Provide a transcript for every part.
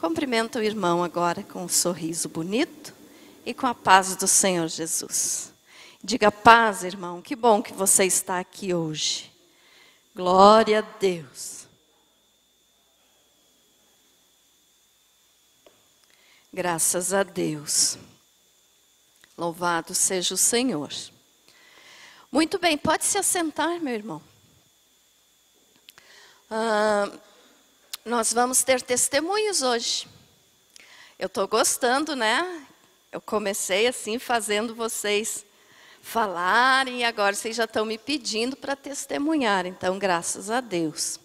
Cumprimenta o irmão agora com um sorriso bonito e com a paz do Senhor Jesus. Diga paz, irmão, que bom que você está aqui hoje. Glória a Deus. Graças a Deus. Louvado seja o Senhor. Muito bem, pode se assentar, meu irmão. Nós vamos ter testemunhos hoje. Eu estou gostando, né? Eu comecei assim, fazendo vocês falarem, e agora vocês já estão me pedindo para testemunhar. Então, graças a Deus.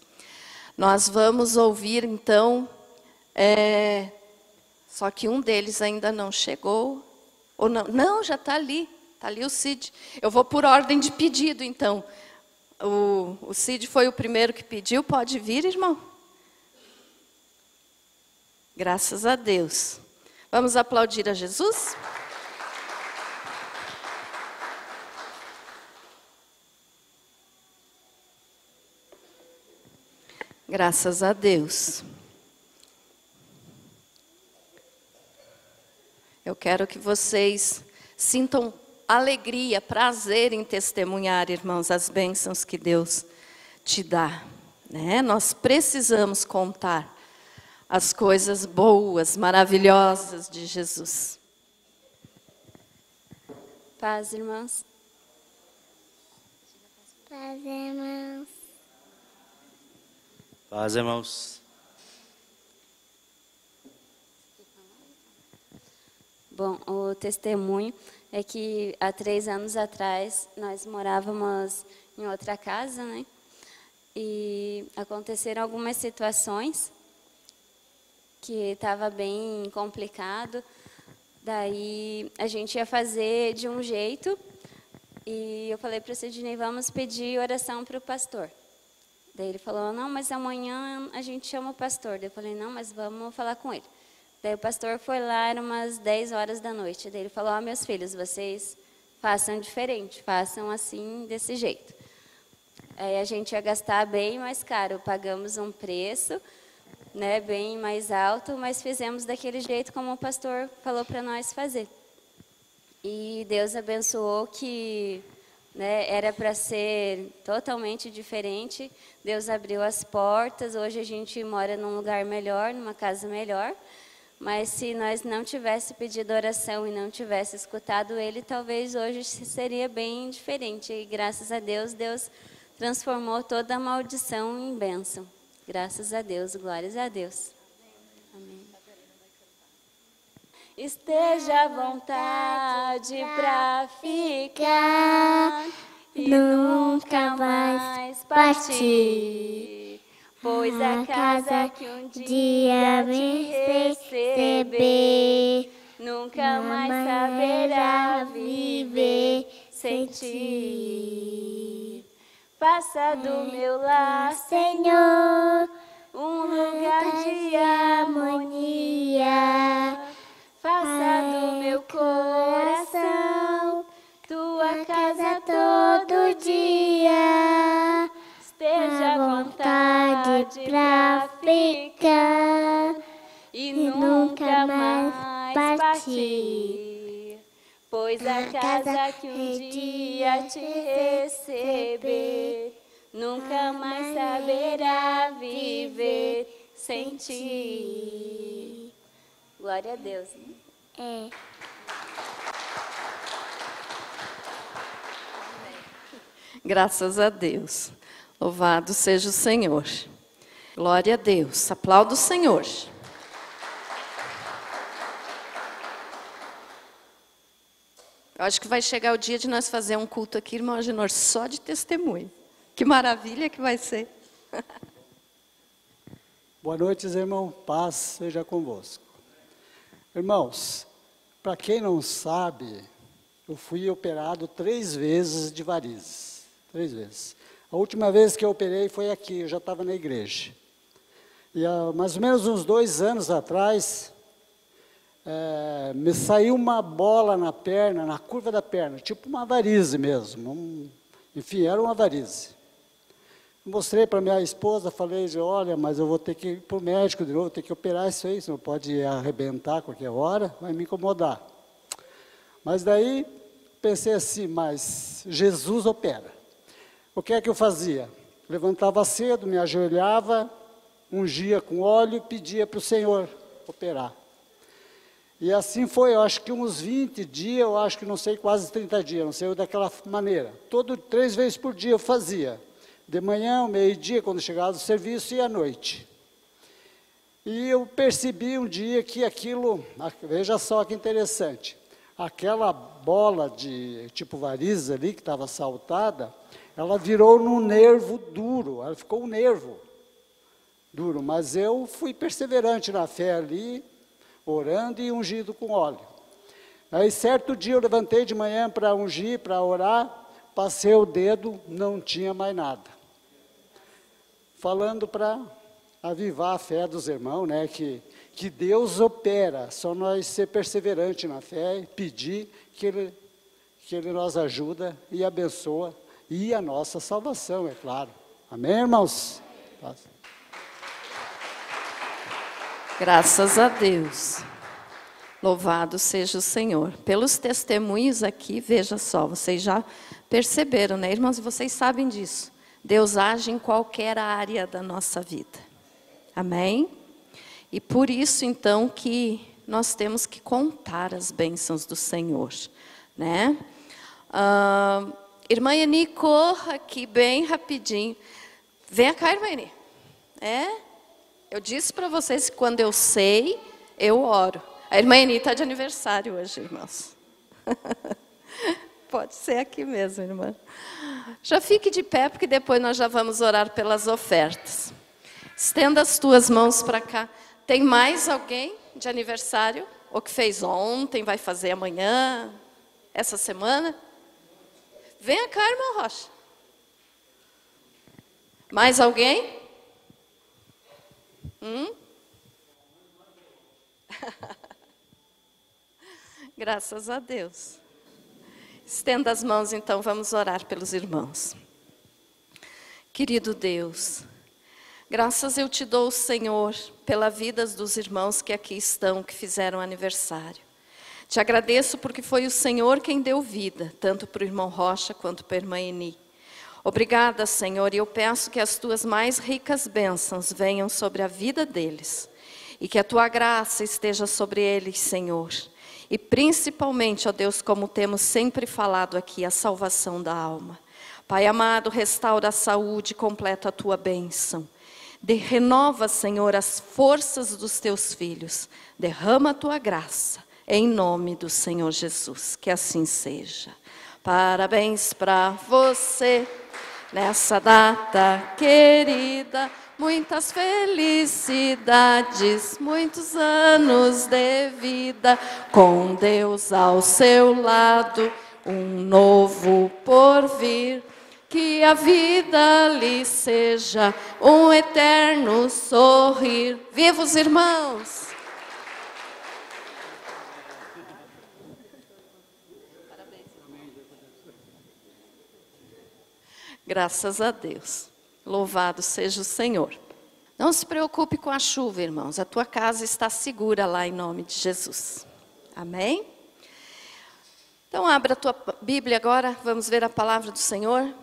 Nós vamos ouvir, então, só que um deles ainda não chegou. Ou não, já está ali o Cid. Eu vou por ordem de pedido, então. O Cid foi o primeiro que pediu, pode vir, irmão? Graças a Deus. Vamos aplaudir a Jesus? Graças a Deus. Eu quero que vocês sintam alegria, prazer em testemunhar, irmãos, as bênçãos que Deus te dá, né? Nós precisamos contar as coisas boas, maravilhosas de Jesus. Paz, irmãos. Paz, irmãos. Paz, irmãos. Bom, o testemunho é que há 3 anos atrás nós morávamos em outra casa, né? E aconteceram algumas situações que estava bem complicado. Daí a gente ia fazer de um jeito e eu falei para o Sidney, vamos pedir oração para o pastor. Daí ele falou, não, mas amanhã a gente chama o pastor. Daí eu falei, não, mas vamos falar com ele. Daí o pastor foi lá, eram umas 10 horas da noite. Daí ele falou, meus filhos, vocês façam diferente, façam assim, desse jeito. Aí a gente ia gastar bem mais caro, pagamos um preço, né, bem mais alto, mas fizemos daquele jeito como o pastor falou para nós fazer. E Deus abençoou que, né, era para ser totalmente diferente. Deus abriu as portas, hoje a gente mora num lugar melhor, numa casa melhor. Mas se nós não tivesse pedido oração e não tivesse escutado Ele, talvez hoje seria bem diferente. E graças a Deus, Deus transformou toda a maldição em bênção. Graças a Deus, glórias a Deus. Amém. Esteja à vontade para ficar e nunca mais partir, pois a casa que um dia me receber nunca mais saberá viver sem ti. Faça do meu lar, Senhor, um lugar de harmonia. Faça do meu coração tua casa todo dia. Esteja à vontade pra ficar e nunca mais partir, pois a casa que um dia te receber nunca mais saberá viver sem ti. Glória a Deus. É. Graças a Deus. Louvado seja o Senhor. Glória a Deus. Aplauda o Senhor. Eu acho que vai chegar o dia de nós fazer um culto aqui, irmão Agenor, só de testemunho. Que maravilha que vai ser. Boa noite, irmão. Paz seja convosco. Irmãos, para quem não sabe, eu fui operado 3 vezes de varizes. 3 vezes. A última vez que eu operei foi aqui, eu já estava na igreja. E há mais ou menos uns 2 anos atrás, me saiu uma bola na perna, na curva da perna, tipo uma varize mesmo. Enfim, era uma varize. Mostrei para minha esposa, falei, olha, mas eu vou ter que ir para o médico de novo, vou ter que operar isso aí, senão pode arrebentar a qualquer hora, vai me incomodar. Mas daí, pensei assim, mas Jesus opera. O que é que eu fazia? Levantava cedo, me ajoelhava, ungia com óleo e pedia para o Senhor operar. E assim foi, eu acho que uns 20 dias, eu acho que não sei, quase 30 dias, não sei, daquela maneira. 3 vezes por dia eu fazia. De manhã, ao meio-dia, quando chegava do serviço, e à noite. E eu percebi um dia que aquilo, veja só que interessante, aquela bola de tipo variz ali, que estava saltada, ela virou num nervo duro, ela ficou um nervo duro, mas eu fui perseverante na fé ali, orando e ungido com óleo. Aí certo dia eu levantei de manhã para ungir, para orar, passei o dedo, não tinha mais nada. Falando para avivar a fé dos irmãos, né, que Deus opera, só nós ser perseverante na fé e pedir que Ele nos ajuda e abençoa, e a nossa salvação, é claro. Amém, irmãos? Graças a Deus. Louvado seja o Senhor. Pelos testemunhos aqui, veja só, vocês já perceberam, né, irmãos? Vocês sabem disso. Deus age em qualquer área da nossa vida. Amém? E por isso, então, que nós temos que contar as bênçãos do Senhor, né? Irmã Eni, corra aqui bem rapidinho. Venha cá, irmã Eni. Eu disse para vocês que quando eu sei, eu oro. A irmã Eni está de aniversário hoje, irmãos. Pode ser aqui mesmo, irmã. Já fique de pé, porque depois nós já vamos orar pelas ofertas. Estenda as tuas mãos para cá. Tem mais alguém de aniversário? Ou que fez ontem, vai fazer amanhã, essa semana? Venha cá, irmã Rocha. Mais alguém? Graças a Deus. Estenda as mãos, então, vamos orar pelos irmãos. Querido Deus, graças eu te dou, Senhor, pela vida dos irmãos que aqui estão, que fizeram aniversário. Te agradeço porque foi o Senhor quem deu vida, tanto para o irmão Rocha quanto para a irmã Eni. Obrigada, Senhor, e eu peço que as tuas mais ricas bênçãos venham sobre a vida deles. E que a tua graça esteja sobre eles, Senhor. E principalmente, ó Deus, como temos sempre falado aqui, a salvação da alma. Pai amado, restaura a saúde, completa a tua bênção. Renova, Senhor, as forças dos teus filhos. Derrama a tua graça, em nome do Senhor Jesus. Que assim seja. Parabéns para você, nessa data querida. Muitas felicidades, muitos anos de vida, com Deus ao seu lado, um novo porvir. Que a vida lhe seja um eterno sorrir. Viva os irmãos! Graças a Deus. Louvado seja o Senhor. Não se preocupe com a chuva, irmãos. A tua casa está segura lá em nome de Jesus. Amém? Então, abra a tua Bíblia agora. Vamos ver a palavra do Senhor.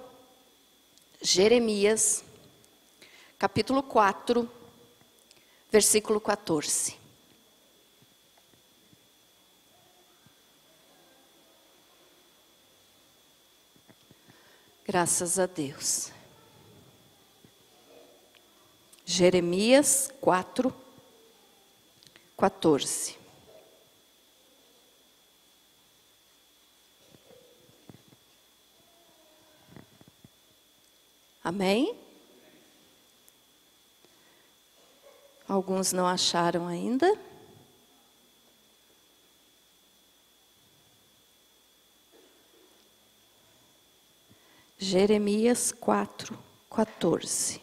Jeremias, capítulo 4, versículo 14. Graças a Deus. Jeremias 4, 14. Amém? Alguns não acharam ainda? Jeremias 4, 14.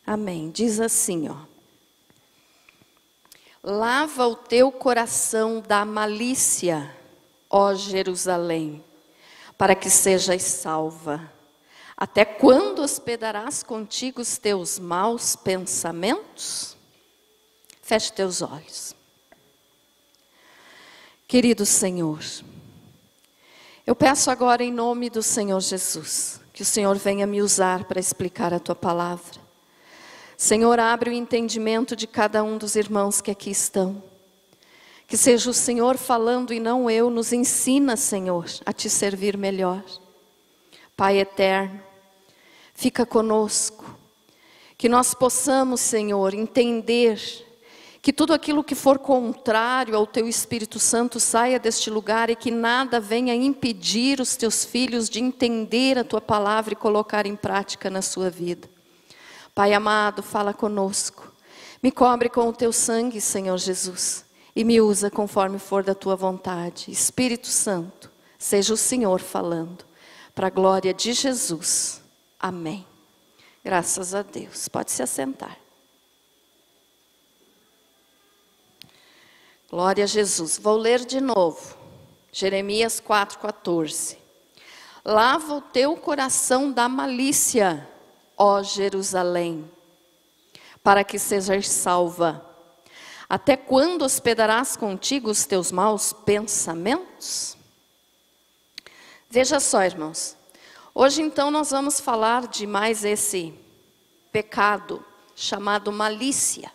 Amém. Diz assim, ó. Lava o teu coração da malícia, ó Jerusalém, para que sejas salva. Até quando hospedarás contigo os teus maus pensamentos? Feche teus olhos. Querido Senhor, eu peço agora em nome do Senhor Jesus, que o Senhor venha me usar para explicar a Tua palavra. Senhor, abre o entendimento de cada um dos irmãos que aqui estão. Que seja o Senhor falando e não eu, nos ensina, Senhor, a Te servir melhor. Pai eterno, fica conosco, que nós possamos, Senhor, entender que tudo aquilo que for contrário ao Teu Espírito Santo saia deste lugar e que nada venha impedir os Teus filhos de entender a Tua palavra e colocar em prática na sua vida. Pai amado, fala conosco, me cobre com o Teu sangue, Senhor Jesus, e me usa conforme for da Tua vontade. Espírito Santo, seja o Senhor falando, para a glória de Jesus. Amém. Graças a Deus. Pode se assentar. Glória a Jesus. Vou ler de novo. Jeremias 4,14. Lava o teu coração da malícia, ó Jerusalém, para que sejas salva. Até quando hospedarás contigo os teus maus pensamentos? Veja só, irmãos. Hoje, então, nós vamos falar de mais esse pecado chamado malícia.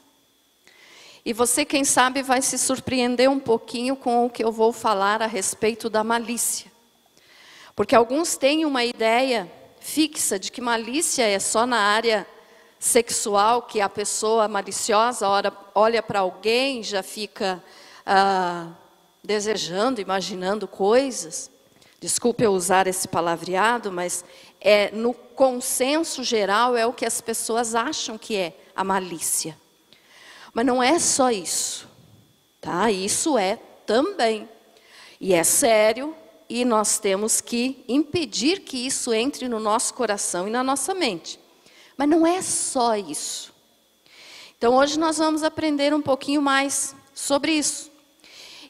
E você, quem sabe, vai se surpreender um pouquinho com o que eu vou falar a respeito da malícia. Porque alguns têm uma ideia fixa de que malícia é só na área sexual, que a pessoa maliciosa olha para alguém, já fica desejando, imaginando coisas. Desculpe eu usar esse palavreado, mas no consenso geral é o que as pessoas acham que é a malícia. Mas não é só isso, tá? Isso é também. E é sério, e nós temos que impedir que isso entre no nosso coração e na nossa mente. Mas não é só isso. Então hoje nós vamos aprender um pouquinho mais sobre isso.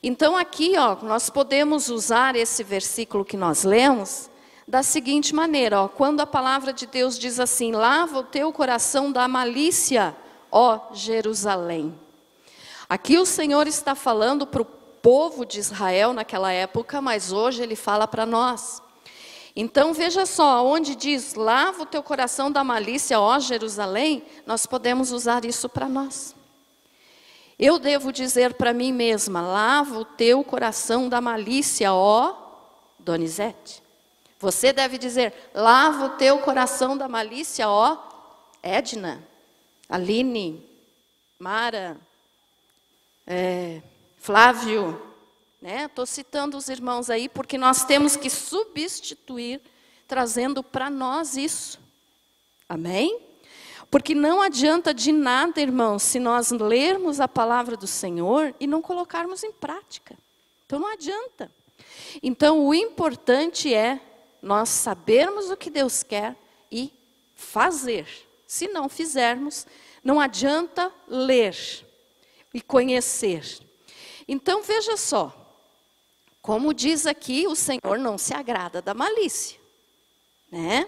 Então aqui, nós podemos usar esse versículo que nós lemos da seguinte maneira, quando a palavra de Deus diz assim, lava o teu coração da malícia, ó Jerusalém. Aqui o Senhor está falando para o povo de Israel naquela época, mas hoje Ele fala para nós. Então veja só, onde diz, lava o teu coração da malícia, ó Jerusalém, nós podemos usar isso para nós. Eu devo dizer para mim mesma, lava o teu coração da malícia, ó Donizete. Você deve dizer, lava o teu coração da malícia, ó Edna, Aline, Mara, Flávio. Estou citando os irmãos aí, porque nós temos que substituir, trazendo para nós isso. Amém? Porque não adianta de nada, irmãos, se nós lermos a palavra do Senhor e não colocarmos em prática. Então não adianta. Então o importante é nós sabermos o que Deus quer e fazer. Se não fizermos, não adianta ler e conhecer. Então veja só, como diz aqui, o Senhor não se agrada da malícia, né?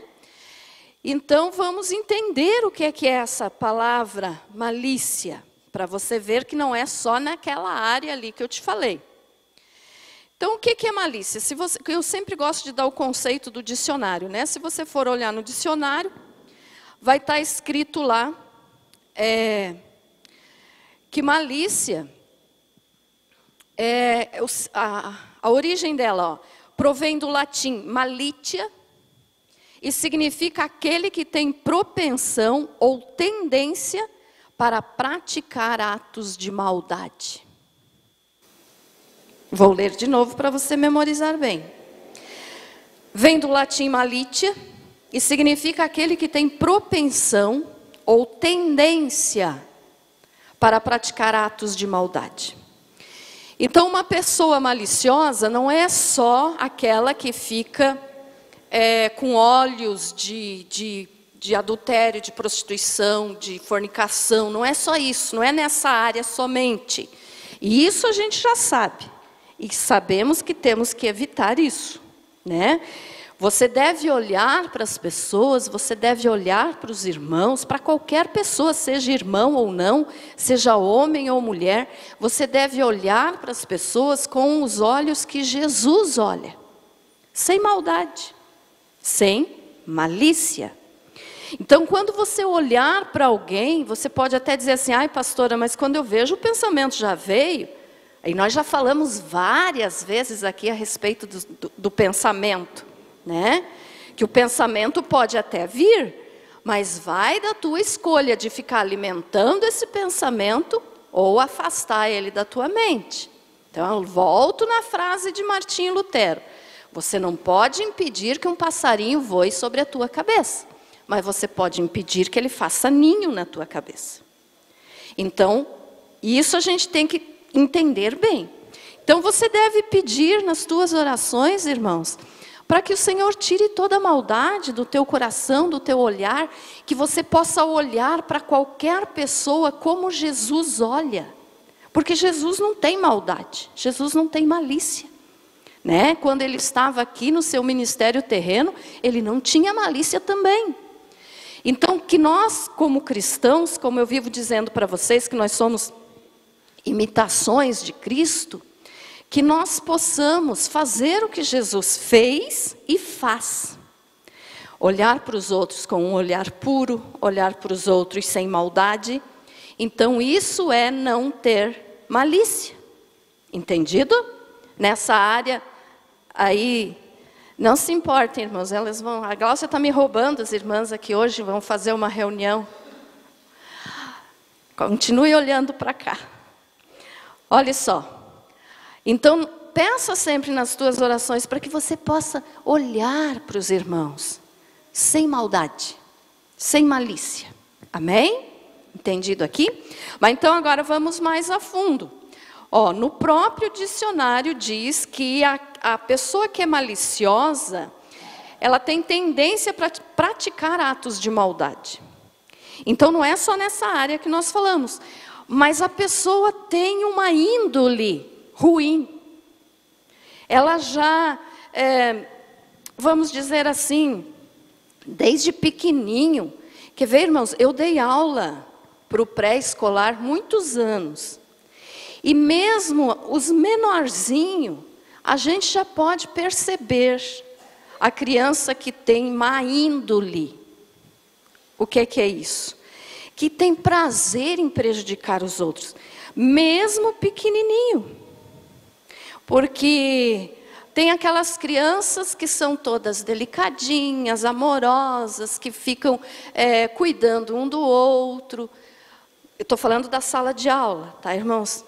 Então, vamos entender o que é essa palavra malícia, para você ver que não é só naquela área ali que eu te falei. Então, o que é malícia? Eu sempre gosto de dar o conceito do dicionário, né? Se você for olhar no dicionário, vai estar escrito lá que malícia, a origem dela, provém do latim malitia, e significa aquele que tem propensão ou tendência para praticar atos de maldade. Vou ler de novo para você memorizar bem. Vem do latim malitia e significa aquele que tem propensão ou tendência para praticar atos de maldade. Então, uma pessoa maliciosa não é só aquela que fica com olhos de adultério, de prostituição, de fornicação. Não é só isso, não é nessa área somente. E isso a gente já sabe. E sabemos que temos que evitar isso, né? Você deve olhar para as pessoas, você deve olhar para os irmãos, para qualquer pessoa, seja irmão ou não, seja homem ou mulher, você deve olhar para as pessoas com os olhos que Jesus olha, sem maldade, sem malícia. Então, quando você olhar para alguém, você pode até dizer assim, ai pastora, mas quando eu vejo o pensamento já veio, e nós já falamos várias vezes aqui a respeito do pensamento, né? Que o pensamento pode até vir, mas vai da tua escolha de ficar alimentando esse pensamento ou afastar ele da tua mente. Então, eu volto na frase de Martinho Lutero. Você não pode impedir que um passarinho voe sobre a tua cabeça, mas você pode impedir que ele faça ninho na tua cabeça. Então, isso a gente tem que entender bem. Então, você deve pedir nas tuas orações, irmãos, para que o Senhor tire toda a maldade do teu coração, do teu olhar, que você possa olhar para qualquer pessoa como Jesus olha. Porque Jesus não tem maldade, Jesus não tem malícia, né? Quando ele estava aqui no seu ministério terreno, ele não tinha malícia também. Então, que nós como cristãos, como eu vivo dizendo para vocês, que nós somos imitações de Cristo, que nós possamos fazer o que Jesus fez e faz. Olhar para os outros com um olhar puro, olhar para os outros sem maldade. Então isso é não ter malícia. Entendido? Nessa área aí, não se importem, irmãos, elas vão... A Gláucia está me roubando, as irmãs aqui hoje vão fazer uma reunião. Continue olhando para cá. Olha só. Então, peça sempre nas tuas orações para que você possa olhar para os irmãos, sem maldade, sem malícia. Amém? Entendido aqui? Mas então agora vamos mais a fundo. Ó, no próprio dicionário diz que a pessoa que é maliciosa, ela tem tendência para praticar atos de maldade. Então não é só nessa área que nós falamos, mas a pessoa tem uma índole ruim. Ela já, vamos dizer assim, desde pequenininho. Quer ver, irmãos? Eu dei aula para o pré-escolar muitos anos. E mesmo os menorzinhos, a gente já pode perceber a criança que tem má índole. O que é isso? Que tem prazer em prejudicar os outros, mesmo pequenininho. Porque tem aquelas crianças que são todas delicadinhas, amorosas, que ficam cuidando um do outro. Eu estou falando da sala de aula, tá, irmãos?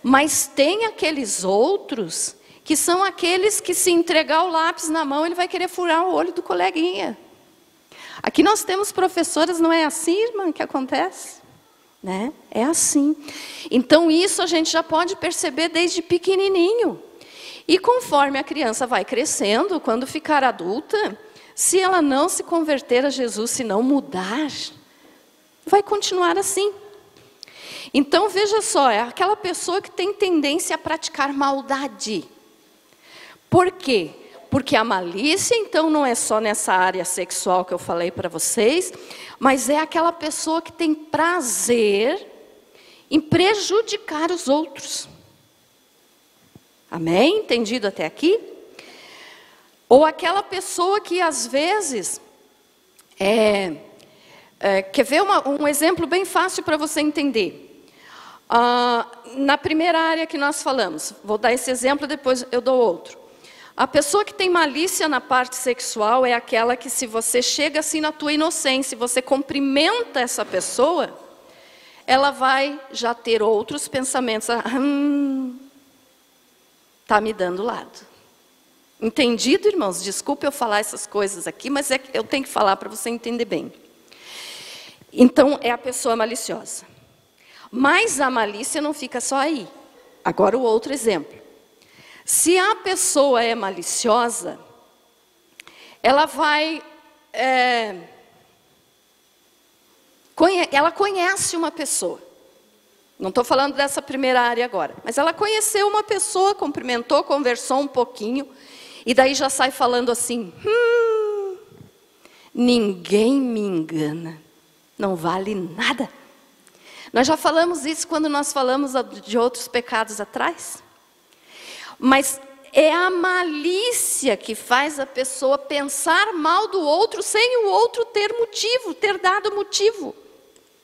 Mas tem aqueles outros que são aqueles que, se entregar o lápis na mão, ele vai querer furar o olho do coleguinha. Aqui nós temos professoras, não é assim, irmã, que acontece? Né? É assim. Então isso a gente já pode perceber desde pequenininho. E conforme a criança vai crescendo, quando ficar adulta, se ela não se converter a Jesus, se não mudar, vai continuar assim. Então veja só, é aquela pessoa que tem tendência a praticar maldade. Por quê? Porque a malícia, então, não é só nessa área sexual que eu falei para vocês, mas é aquela pessoa que tem prazer em prejudicar os outros. Amém? Entendido até aqui? Ou aquela pessoa que, às vezes, quer ver um exemplo bem fácil para você entender? Na primeira área que nós falamos, vou dar esse exemplo, depois eu dou outro. A pessoa que tem malícia na parte sexual é aquela que, se você chega assim na tua inocência, você cumprimenta essa pessoa, ela vai já ter outros pensamentos. Está me dando lado. Entendido, irmãos? Desculpe eu falar essas coisas aqui, mas eu tenho que falar para você entender bem. Então, é a pessoa maliciosa. Mas a malícia não fica só aí. Agora o outro exemplo. Se a pessoa é maliciosa, ela vai... ela conhece uma pessoa. Não estou falando dessa primeira área agora. Mas ela conheceu uma pessoa, cumprimentou, conversou um pouquinho. E daí já sai falando assim... Ninguém me engana. Não vale nada. Nós já falamos isso quando nós falamos de outros pecados atrás. Mas é a malícia que faz a pessoa pensar mal do outro sem o outro ter motivo, ter dado motivo.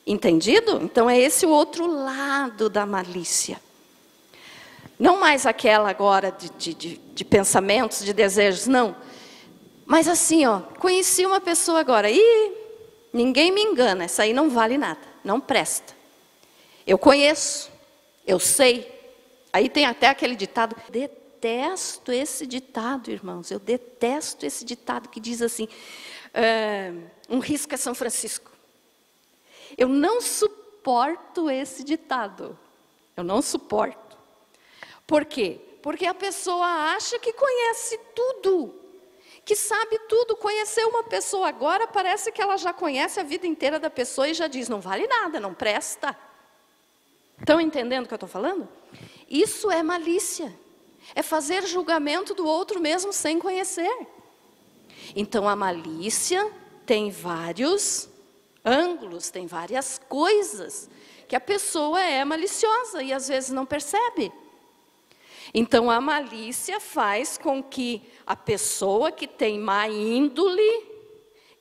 Entendido? Então é esse o outro lado da malícia. Não mais aquela agora de pensamentos, de desejos, não. Mas assim, ó, conheci uma pessoa agora, e ninguém me engana, essa aí não vale nada, não presta. Eu conheço, eu sei. Aí tem até aquele ditado, detesto esse ditado, irmãos, eu detesto esse ditado que diz assim, um risco é São Francisco. Eu não suporto esse ditado, eu não suporto. Por quê? Porque a pessoa acha que conhece tudo, que sabe tudo. Conhecer uma pessoa agora, parece que ela já conhece a vida inteira da pessoa e já diz, não vale nada, não presta. Estão entendendo o que eu estou falando? Isso é malícia. É fazer julgamento do outro mesmo sem conhecer. Então a malícia tem vários ângulos, tem várias coisas que a pessoa é maliciosa e às vezes não percebe. Então a malícia faz com que a pessoa que tem má índole,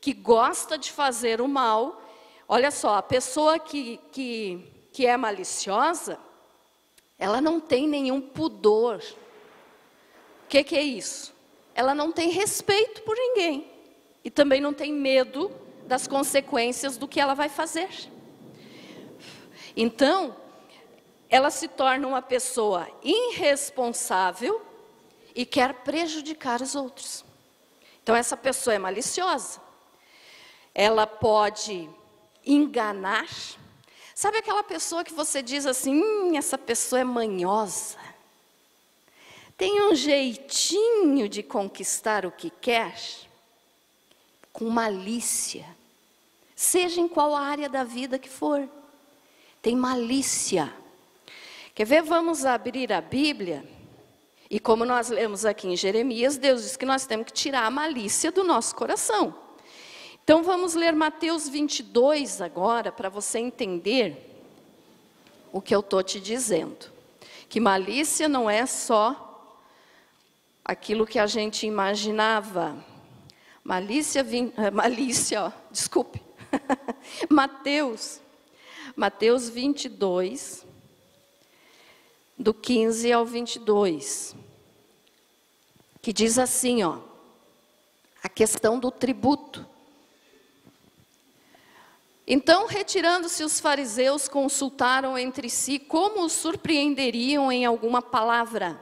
que gosta de fazer o mal, olha só, a pessoa que é maliciosa, ela não tem nenhum pudor. O que é isso? Ela não tem respeito por ninguém. E também não tem medo das consequências do que ela vai fazer. Então, ela se torna uma pessoa irresponsável e quer prejudicar os outros. Então, essa pessoa é maliciosa. Ela pode enganar. Sabe aquela pessoa que você diz assim, essa pessoa é manhosa. Tem um jeitinho de conquistar o que quer, com malícia. Seja em qual área da vida que for. Tem malícia. Quer ver? Vamos abrir a Bíblia. E como nós lemos aqui em Jeremias, Deus diz que nós temos que tirar a malícia do nosso coração. Então vamos ler Mateus 22 agora, para você entender o que eu estou te dizendo. Que malícia não é só aquilo que a gente imaginava. Desculpe. Mateus 22, do 15 ao 22. Que diz assim, ó, a questão do tributo. Então, retirando-se os fariseus, consultaram entre si como os surpreenderiam em alguma palavra.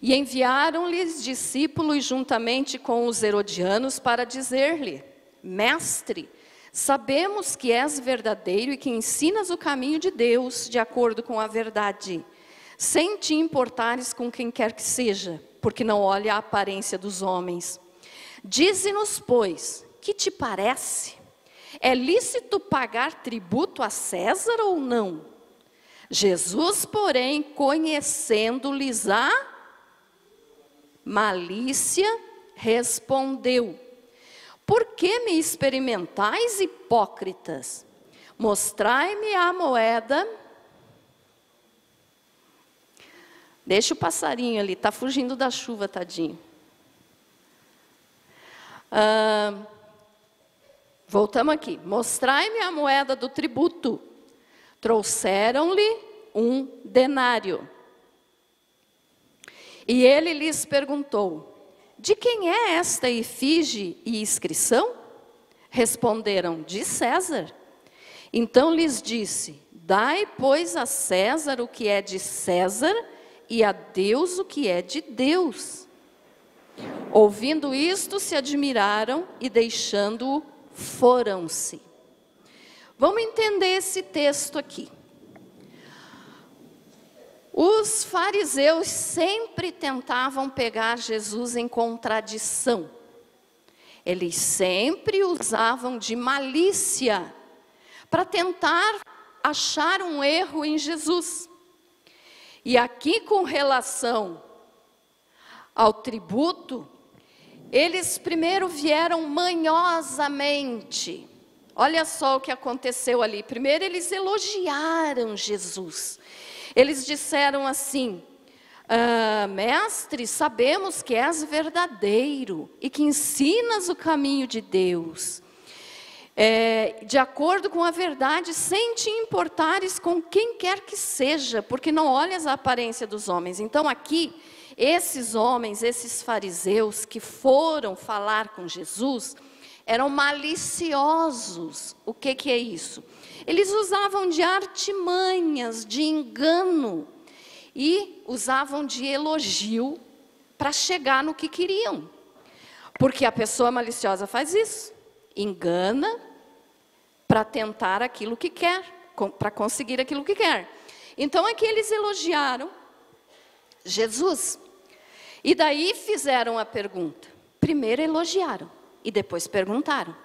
E enviaram-lhes discípulos juntamente com os herodianos para dizer-lhe, Mestre, sabemos que és verdadeiro e que ensinas o caminho de Deus de acordo com a verdade, sem te importares com quem quer que seja, porque não olha a aparência dos homens. Dize-nos, pois, que te parece? É lícito pagar tributo a César ou não? Jesus, porém, conhecendo-lhes a malícia, respondeu, por que me experimentais, hipócritas? Mostrai-me a moeda. Deixa o passarinho ali, está fugindo da chuva, tadinho. Voltamos aqui. Mostrai-me a moeda do tributo. Trouxeram-lhe um denário. E ele lhes perguntou, de quem é esta efígie e inscrição? Responderam, de César. Então lhes disse, dai, pois, a César o que é de César e a Deus o que é de Deus. Ouvindo isto, se admiraram e deixando-o, foram-se. Vamos entender esse texto aqui. Os fariseus sempre tentavam pegar Jesus em contradição. Eles sempre usavam de malícia para tentar achar um erro em Jesus. E aqui com relação ao tributo, Eles primeiro vieram manhosamente. Olha só o que aconteceu ali. Primeiro eles elogiaram Jesus. Eles disseram assim: mestre, sabemos que és verdadeiro e que ensinas o caminho de Deus, de acordo com a verdade, sem te importares com quem quer que seja, porque não olhas a aparência dos homens. Então aqui, esses homens, esses fariseus que foram falar com Jesus, eram maliciosos. O que é isso? Eles usavam de artimanhas, de engano, e usavam de elogio para chegar no que queriam. Porque a pessoa maliciosa faz isso, engana para tentar aquilo que quer, para conseguir aquilo que quer. Então aqui eles elogiaram Jesus. E daí fizeram a pergunta. Primeiro elogiaram e depois perguntaram.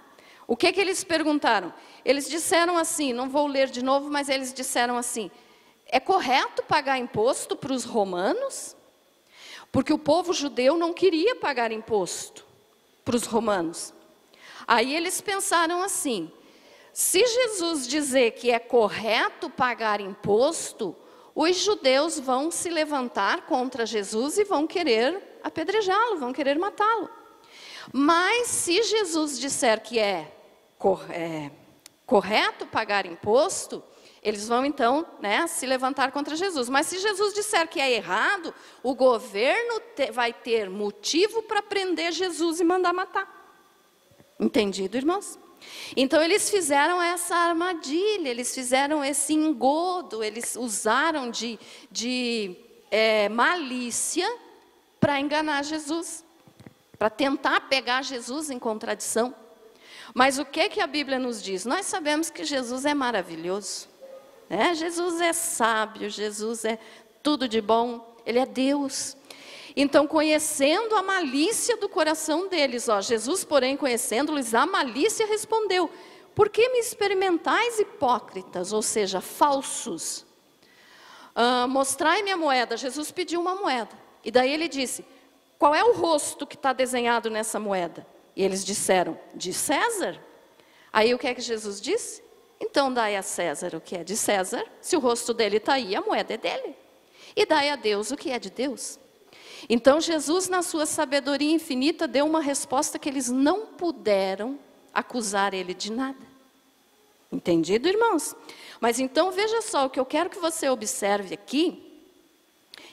O que eles perguntaram? Eles disseram assim, não vou ler de novo, mas eles disseram assim: é correto pagar imposto para os romanos? Porque o povo judeu não queria pagar imposto para os romanos. Aí eles pensaram assim: se Jesus dizer que é correto pagar imposto, os judeus vão se levantar contra Jesus e vão querer apedrejá-lo, vão querer matá-lo. Mas se Jesus disser que é correto pagar imposto, eles vão então, se levantar contra Jesus. Mas se Jesus disser que é errado, o governo vai ter motivo para prender Jesus e mandar matar. Entendido, irmãos? Então eles fizeram essa armadilha, eles fizeram esse engodo, eles usaram de malícia para enganar Jesus, para tentar pegar Jesus em contradição. Mas o que a Bíblia nos diz? Nós sabemos que Jesus é maravilhoso. Jesus é sábio, Jesus é tudo de bom, Ele é Deus. Então, conhecendo a malícia do coração deles, Jesus, porém, conhecendo-lhes a malícia, respondeu: por que me experimentais, hipócritas, ou seja, falsos? Mostrai-me a moeda. Jesus pediu uma moeda. E daí ele disse: qual é o rosto que está desenhado nessa moeda? E eles disseram: de César. Aí o que é que Jesus disse? Então dai a César o que é de César, se o rosto dele está aí, a moeda é dele. E dai a Deus o que é de Deus. Então Jesus, na sua sabedoria infinita, deu uma resposta que eles não puderam acusar ele de nada. Entendido, irmãos? Mas então veja só, o que eu quero que você observe aqui,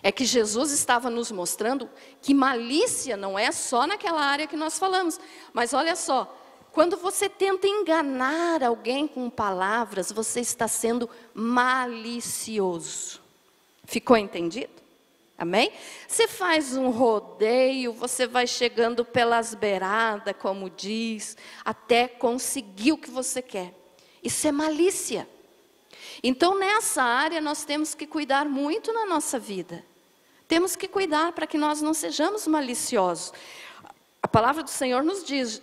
é que Jesus estava nos mostrando que malícia não é só naquela área que nós falamos. Mas olha só, quando você tenta enganar alguém com palavras, você está sendo malicioso. Ficou entendido? Amém? Você faz um rodeio, você vai chegando pelas beiradas, como diz, até conseguir o que você quer. Isso é malícia. Então, nessa área, nós temos que cuidar muito na nossa vida. Temos que cuidar para que nós não sejamos maliciosos. A palavra do Senhor nos diz: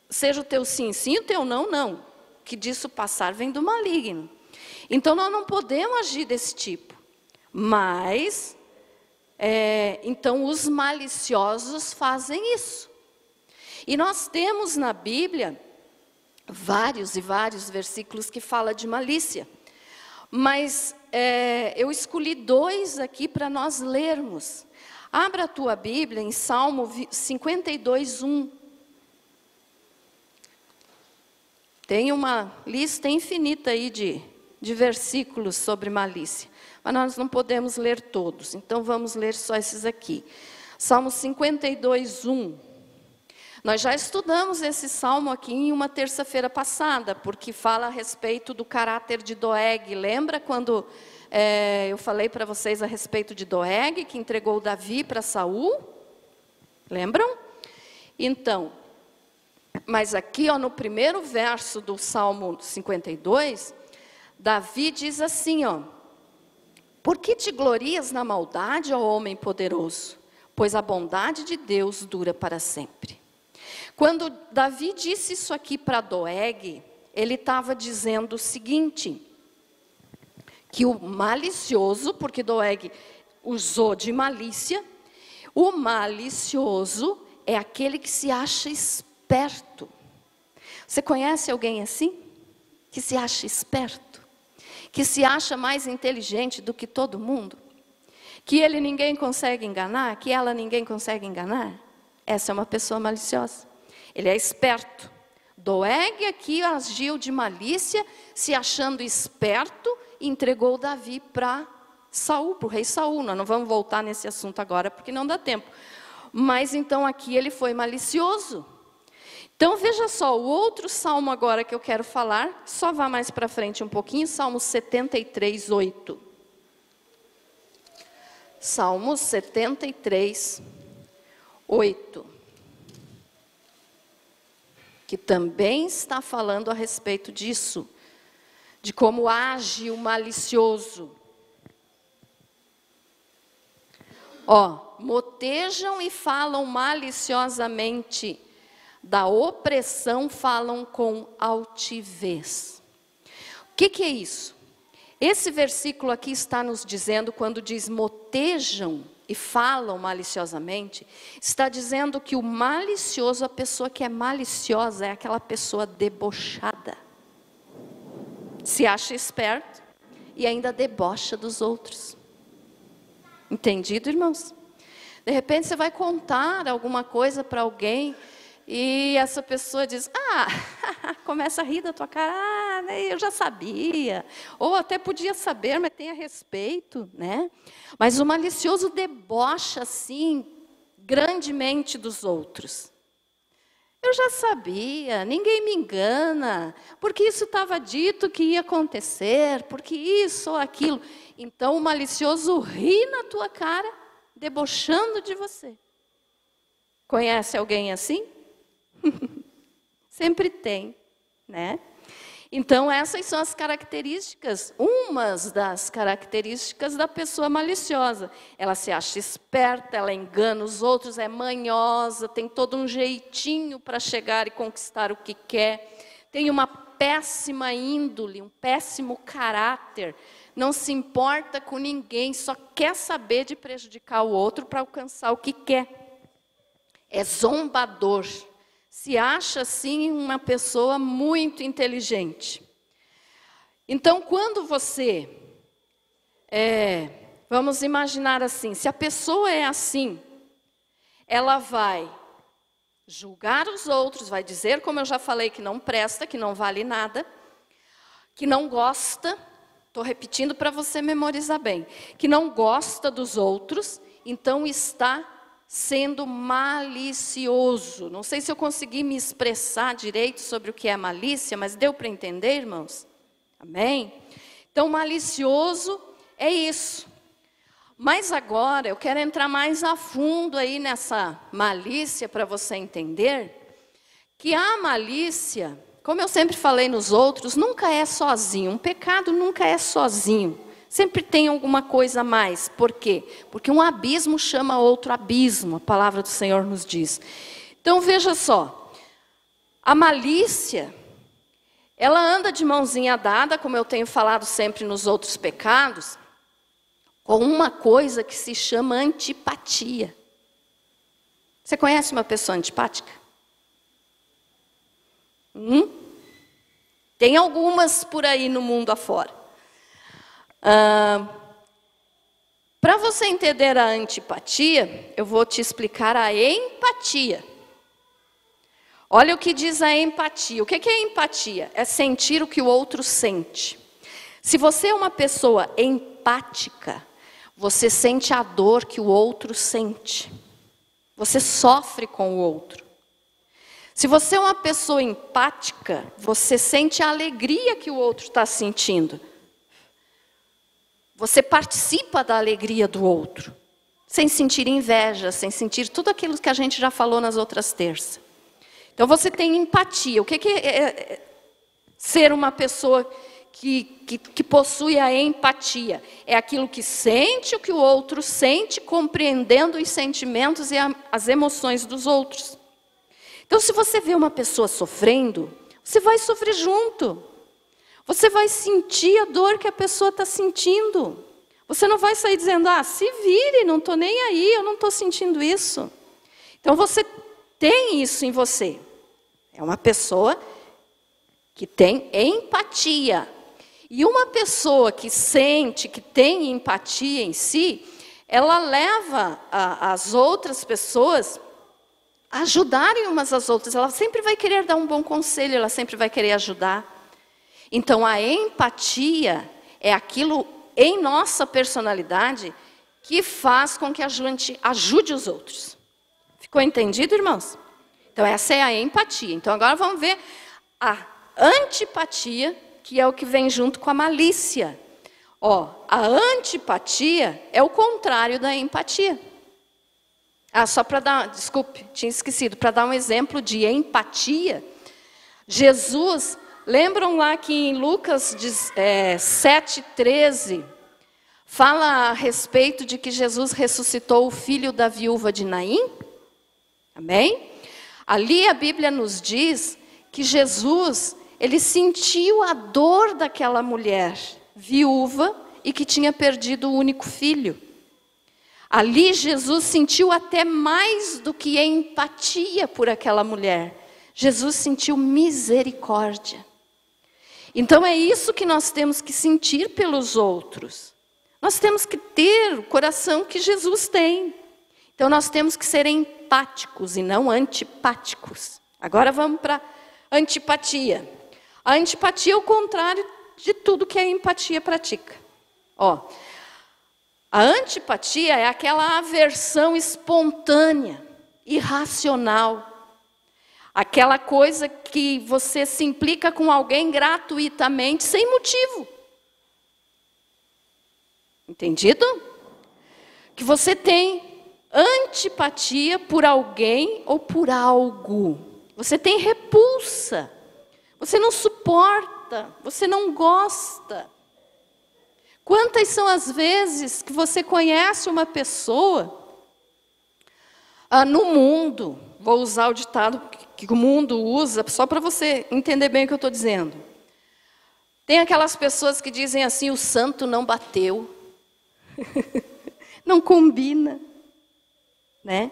seja o teu sim, sim, o teu não, não. Que disso passar vem do maligno. Então, nós não podemos agir desse tipo. Mas, então, os maliciosos fazem isso. E nós temos na Bíblia vários e vários versículos que falam de malícia. Mas eu escolhi 2 aqui para nós lermos. Abra a tua Bíblia em Salmo 52, 1. Tem uma lista infinita aí de versículos sobre malícia. Mas nós não podemos ler todos, então vamos ler só esses aqui. Salmo 52, 1. Nós já estudamos esse salmo aqui em uma terça-feira passada, porque fala a respeito do caráter de Doeg. Lembra quando eu falei para vocês a respeito de Doeg, que entregou Davi para Saul? Lembram? Então, mas aqui no primeiro verso do Salmo 52, Davi diz assim, por que te glorias na maldade, ó homem poderoso? Pois a bondade de Deus dura para sempre. Quando Davi disse isso aqui para Doeg, ele estava dizendo o seguinte, que o malicioso, porque Doeg usou de malícia, o malicioso, é aquele que se acha esperto. Você conhece alguém assim? Que se acha esperto? Que se acha mais inteligente do que todo mundo? Que ele ninguém consegue enganar? Que ela ninguém consegue enganar? Essa é uma pessoa maliciosa. Ele é esperto. Doeg aqui agiu de malícia, se achando esperto, e entregou Davi para Saul, para o rei Saul. Nós não vamos voltar nesse assunto agora, porque não dá tempo. Mas então aqui ele foi malicioso. Então veja só, o outro salmo agora que eu quero falar, só vá mais para frente um pouquinho, Salmo 73, 8. Salmo 73, 8. Que também está falando a respeito disso, de como age o malicioso. Motejam e falam maliciosamente, da opressão falam com altivez. O que é isso? Esse versículo aqui está nos dizendo, quando diz motejam e falam maliciosamente, está dizendo que o malicioso, a pessoa que é maliciosa, é aquela pessoa debochada. Se acha esperto e ainda debocha dos outros. Entendido, irmãos? De repente você vai contar alguma coisa para alguém e essa pessoa diz, começa a rir da tua cara, eu já sabia. Ou até podia saber, mas tem a respeito, né? Mas o malicioso debocha, assim, grandemente dos outros. Eu já sabia, ninguém me engana, porque isso estava dito que ia acontecer, porque isso ou aquilo. Então o malicioso ri na tua cara, debochando de você. Conhece alguém assim? Sempre tem, né? Então essas são as características, umas das características da pessoa maliciosa. Ela se acha esperta, ela engana os outros, é manhosa, tem todo um jeitinho para chegar e conquistar o que quer, tem uma péssima índole, um péssimo caráter, não se importa com ninguém, só quer saber de prejudicar o outro para alcançar o que quer. É zombador. Se acha, assim, uma pessoa muito inteligente. Então, quando você... vamos imaginar assim, se a pessoa é assim, ela vai julgar os outros, vai dizer, como eu já falei, que não presta, que não vale nada, que não gosta, estou repetindo para você memorizar bem, que não gosta dos outros, então está sendo malicioso. Não sei se eu consegui me expressar direito sobre o que é malícia, mas deu para entender, irmãos? Amém? Então, malicioso é isso. Mas agora, eu quero entrar mais a fundo aí nessa malícia para você entender que a malícia, como eu sempre falei nos outros, nunca é sozinho. Um pecado nunca é sozinho. Sempre tem alguma coisa a mais. Por quê? Porque um abismo chama outro abismo, a palavra do Senhor nos diz. Então veja só, a malícia, ela anda de mãozinha dada, como eu tenho falado sempre nos outros pecados, com uma coisa que se chama antipatia. Você conhece uma pessoa antipática? Tem algumas por aí no mundo afora. Para você entender a antipatia, eu vou te explicar a empatia. Olha o que diz a empatia. O que é empatia? É sentir o que o outro sente. Se você é uma pessoa empática, você sente a dor que o outro sente. Você sofre com o outro. Se você é uma pessoa empática, você sente a alegria que o outro está sentindo. Você participa da alegria do outro, sem sentir inveja, sem sentir tudo aquilo que a gente já falou nas outras terças. Então você tem empatia. O que é ser uma pessoa que possui a empatia? É aquilo que sente o que o outro sente, compreendendo os sentimentos e as emoções dos outros. Então, se você vê uma pessoa sofrendo, você vai sofrer junto. Você vai sentir a dor que a pessoa está sentindo. Você não vai sair dizendo, se vire, não estou nem aí, eu não estou sentindo isso. Então você tem isso em você. É uma pessoa que tem empatia. E uma pessoa que sente, que tem empatia em si, ela leva as outras pessoas a ajudarem umas às outras. Ela sempre vai querer dar um bom conselho, ela sempre vai querer ajudar. Então, a empatia é aquilo em nossa personalidade que faz com que a gente ajude os outros. Ficou entendido, irmãos? Então, essa é a empatia. Então, agora vamos ver a antipatia, que é o que vem junto com a malícia. Ó, a antipatia é o contrário da empatia. Só para dar, desculpe, tinha esquecido, para dar um exemplo de empatia, Jesus, lembram lá que em Lucas 7,13, fala a respeito de que Jesus ressuscitou o filho da viúva de Naim? Amém? Ali a Bíblia nos diz que Jesus, ele sentiu a dor daquela mulher viúva e que tinha perdido o único filho. Ali Jesus sentiu até mais do que empatia por aquela mulher. Jesus sentiu misericórdia. Então é isso que nós temos que sentir pelos outros. Nós temos que ter o coração que Jesus tem. Então nós temos que ser empáticos e não antipáticos. Agora vamos para a antipatia. A antipatia é o contrário de tudo que a empatia pratica. Ó, a antipatia é aquela aversão espontânea, irracional. Aquela coisa que você se implica com alguém gratuitamente, sem motivo. Entendido? Que você tem antipatia por alguém ou por algo. Você tem repulsa. Você não suporta, você não gosta. Quantas são as vezes que você conhece uma pessoa no mundo, vou usar o ditado que o mundo usa, só para você entender bem o que eu estou dizendo. Tem aquelas pessoas que dizem assim, o santo não bateu, não combina, né?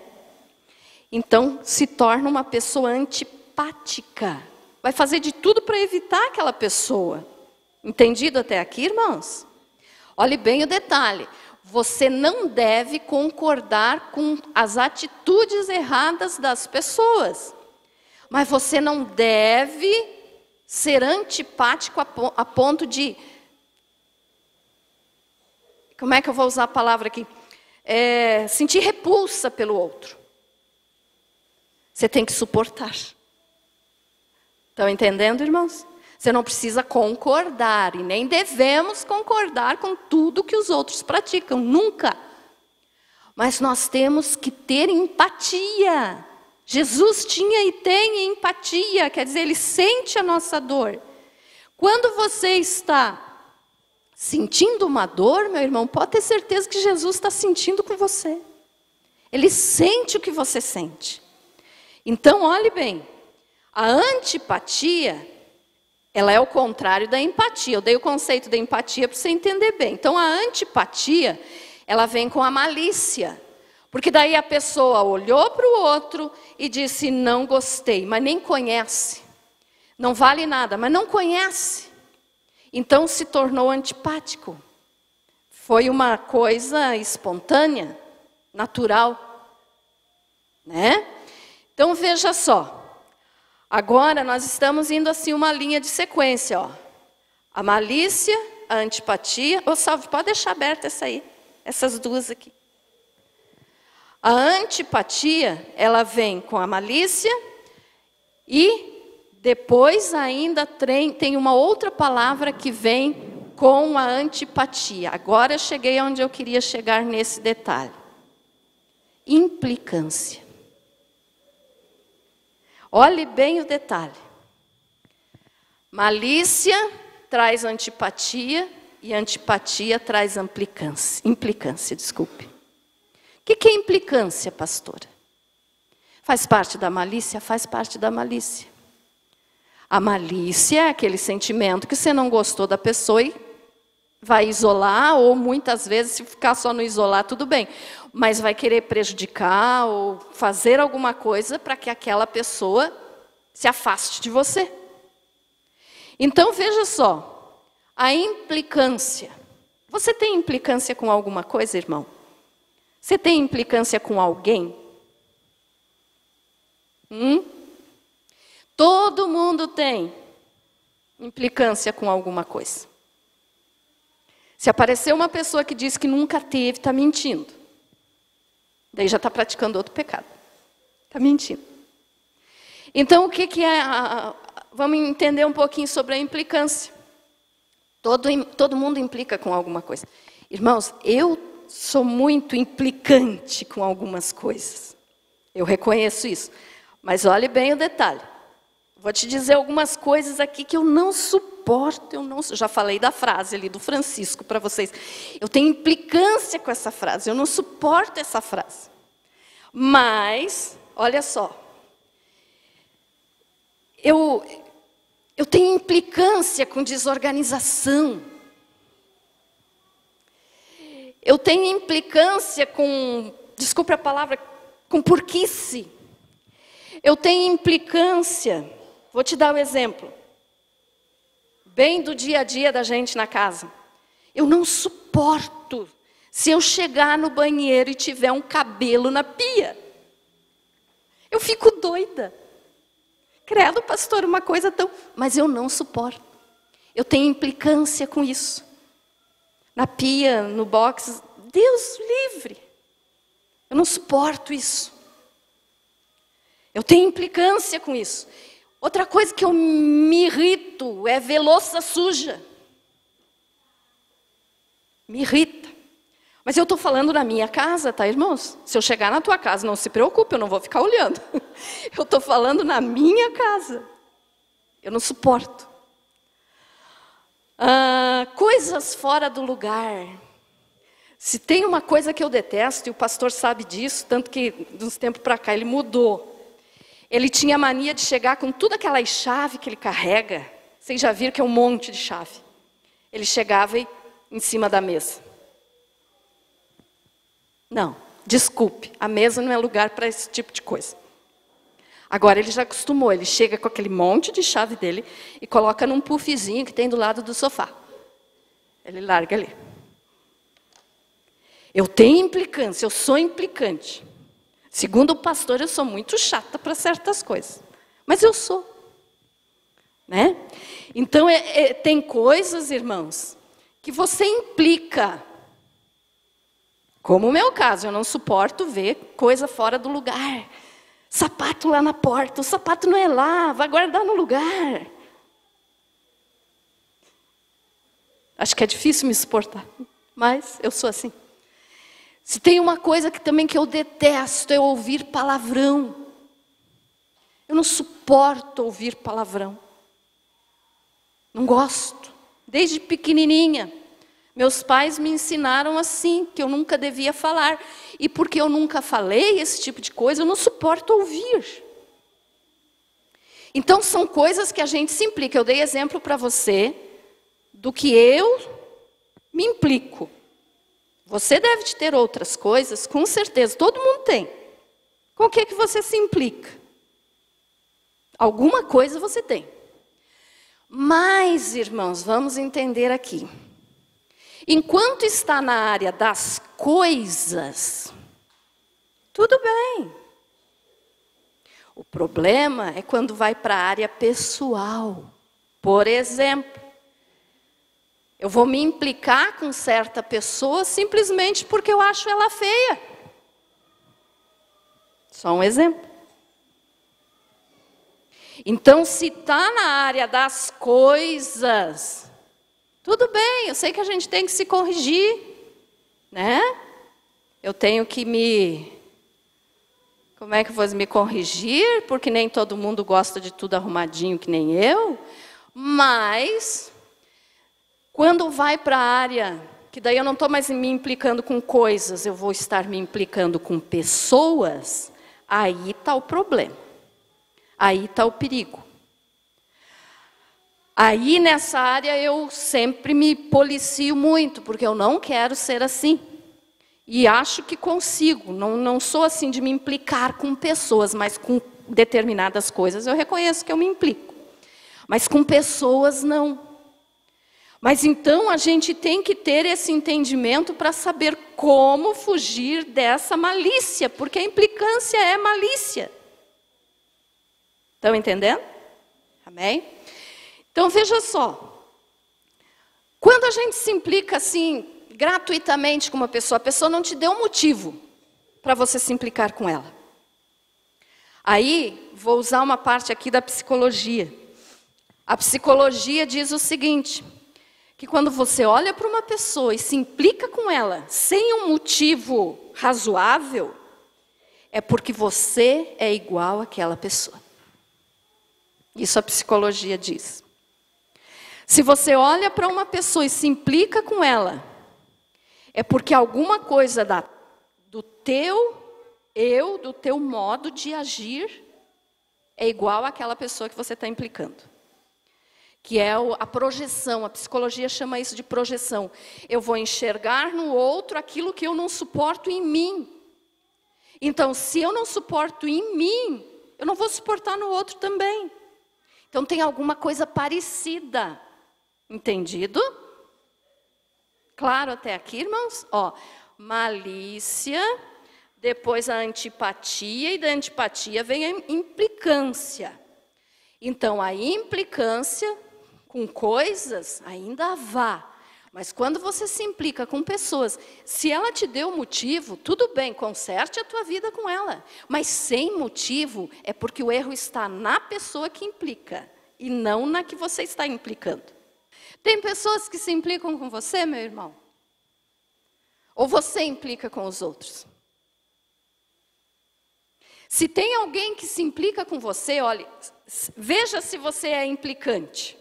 Então, se torna uma pessoa antipática. Vai fazer de tudo para evitar aquela pessoa. Entendido até aqui, irmãos? Olhe bem o detalhe. Você não deve concordar com as atitudes erradas das pessoas. Mas você não deve ser antipático a ponto de... Como é que eu vou usar a palavra aqui? Sentir repulsa pelo outro. Você tem que suportar. Estão entendendo, irmãos? Você não precisa concordar, e nem devemos concordar com tudo que os outros praticam, nunca. Mas nós temos que ter empatia. Jesus tinha e tem empatia, quer dizer, ele sente a nossa dor. Quando você está sentindo uma dor, meu irmão, pode ter certeza que Jesus está sentindo com você. Ele sente o que você sente. Então, olhe bem, a antipatia, ela é o contrário da empatia. Eu dei o conceito da empatia para você entender bem. Então, a antipatia, ela vem com a malícia. Porque daí a pessoa olhou para o outro e disse, não gostei, mas nem conhece. Não vale nada, mas não conhece. Então, se tornou antipático. Foi uma coisa espontânea, natural. Né? Então, veja só. Agora, nós estamos indo assim uma linha de sequência, ó. A malícia, a antipatia. Ô, Salve, pode deixar aberta essa aí. Essas duas aqui. A antipatia, ela vem com a malícia. E depois ainda tem uma outra palavra que vem com a antipatia. Agora eu cheguei onde eu queria chegar nesse detalhe. Implicância. Olhe bem o detalhe. Malícia traz antipatia e antipatia traz implicância, desculpe. O que é implicância, pastora? Faz parte da malícia? Faz parte da malícia. A malícia é aquele sentimento que você não gostou da pessoa e vai isolar, ou muitas vezes, se ficar só no isolar, tudo bem. Mas vai querer prejudicar ou fazer alguma coisa para que aquela pessoa se afaste de você. Então, veja só, a implicância. Você tem implicância com alguma coisa, irmão? Você tem implicância com alguém? Todo mundo tem implicância com alguma coisa. Se aparecer uma pessoa que diz que nunca teve, está mentindo. Daí já está praticando outro pecado. Está mentindo. Então, o que é... Vamos entender um pouquinho sobre a implicância. Todo mundo implica com alguma coisa. Irmãos, eu sou muito implicante com algumas coisas. Eu reconheço isso. Mas olhe bem o detalhe. Vou te dizer algumas coisas aqui que eu não suporto. Já falei da frase ali do Francisco para vocês. Eu tenho implicância com essa frase. Eu não suporto essa frase. Mas, olha só. Eu tenho implicância com desorganização. Eu tenho implicância com, desculpe a palavra, com porquice. Eu tenho implicância, vou te dar um exemplo, bem do dia a dia da gente na casa. Eu não suporto se eu chegar no banheiro e tiver um cabelo na pia. Eu fico doida. Credo, pastor, uma coisa tão... Mas eu não suporto. Eu tenho implicância com isso. Na pia, no box, Deus livre. Eu não suporto isso. Eu tenho implicância com isso. Outra coisa que eu me irrito é ver louça suja. Me irrita. Mas eu estou falando na minha casa, tá, irmãos? Se eu chegar na tua casa, não se preocupe, eu não vou ficar olhando. Eu estou falando na minha casa. Eu não suporto. Coisas fora do lugar. Se tem uma coisa que eu detesto, e o pastor sabe disso, tanto que, de uns tempos para cá, ele mudou. Ele tinha a mania de chegar com toda aquela chave que ele carrega. Vocês já viram que é um monte de chave. Ele chegava em cima da mesa. Não, desculpe, a mesa não é lugar para esse tipo de coisa. Agora ele já acostumou, ele chega com aquele monte de chave dele e coloca num puffzinho que tem do lado do sofá. Ele larga ali. Eu tenho implicância, eu sou implicante. Segundo o pastor, eu sou muito chata para certas coisas. Mas eu sou. Né? Então, tem coisas, irmãos, que você implica. Como o meu caso, eu não suporto ver coisa fora do lugar. Sapato lá na porta, o sapato não é lá, vai guardar no lugar. Acho que é difícil me suportar, mas eu sou assim. Se tem uma coisa que eu detesto, é ouvir palavrão. Eu não suporto ouvir palavrão. Não gosto. Desde pequenininha. Meus pais me ensinaram assim, que eu nunca devia falar. E porque eu nunca falei esse tipo de coisa, eu não suporto ouvir. Então, são coisas que a gente se implica. Eu dei exemplo para você do que eu me implico. Você deve ter outras coisas, com certeza, todo mundo tem. Com o que você se implica? Alguma coisa você tem. Mas, irmãos, vamos entender aqui. Enquanto está na área das coisas, tudo bem. O problema é quando vai para a área pessoal. Por exemplo, eu vou me implicar com certa pessoa simplesmente porque eu acho ela feia. Só um exemplo. Então, se está na área das coisas, tudo bem, eu sei que a gente tem que se corrigir, né? Eu tenho que como é que eu vou me corrigir? Porque nem todo mundo gosta de tudo arrumadinho que nem eu. Mas, quando vai para a área, que daí eu não estou mais me implicando com coisas, eu vou estar me implicando com pessoas, aí está o problema. Aí está o perigo. Aí, nessa área, eu sempre me policio muito, porque eu não quero ser assim. E acho que consigo. Não sou assim de me implicar com pessoas, mas com determinadas coisas eu reconheço que eu me implico. Mas com pessoas, não. Mas então a gente tem que ter esse entendimento para saber como fugir dessa malícia, porque a implicância é malícia. Estão entendendo? Amém? Então veja só. Quando a gente se implica assim, gratuitamente com uma pessoa, a pessoa não te deu motivo para você se implicar com ela. Aí, vou usar uma parte aqui da psicologia. A psicologia diz o seguinte, que quando você olha para uma pessoa e se implica com ela sem um motivo razoável, é porque você é igual àquela pessoa. Isso a psicologia diz. Se você olha para uma pessoa e se implica com ela, é porque alguma coisa do teu modo de agir, é igual àquela pessoa que você está implicando. Que é a projeção, a psicologia chama isso de projeção. Eu vou enxergar no outro aquilo que eu não suporto em mim. Então, se eu não suporto em mim, eu não vou suportar no outro também. Então, tem alguma coisa parecida. Entendido? Claro até aqui, irmãos? Ó, malícia, depois a antipatia, e da antipatia vem a implicância. Então, a implicância com coisas ainda vá. Mas quando você se implica com pessoas, se ela te deu motivo, tudo bem, conserte a tua vida com ela. Mas sem motivo, é porque o erro está na pessoa que implica, e não na que você está implicando. Tem pessoas que se implicam com você, meu irmão? Ou você implica com os outros? Se tem alguém que se implica com você, olhe, veja se você é implicante.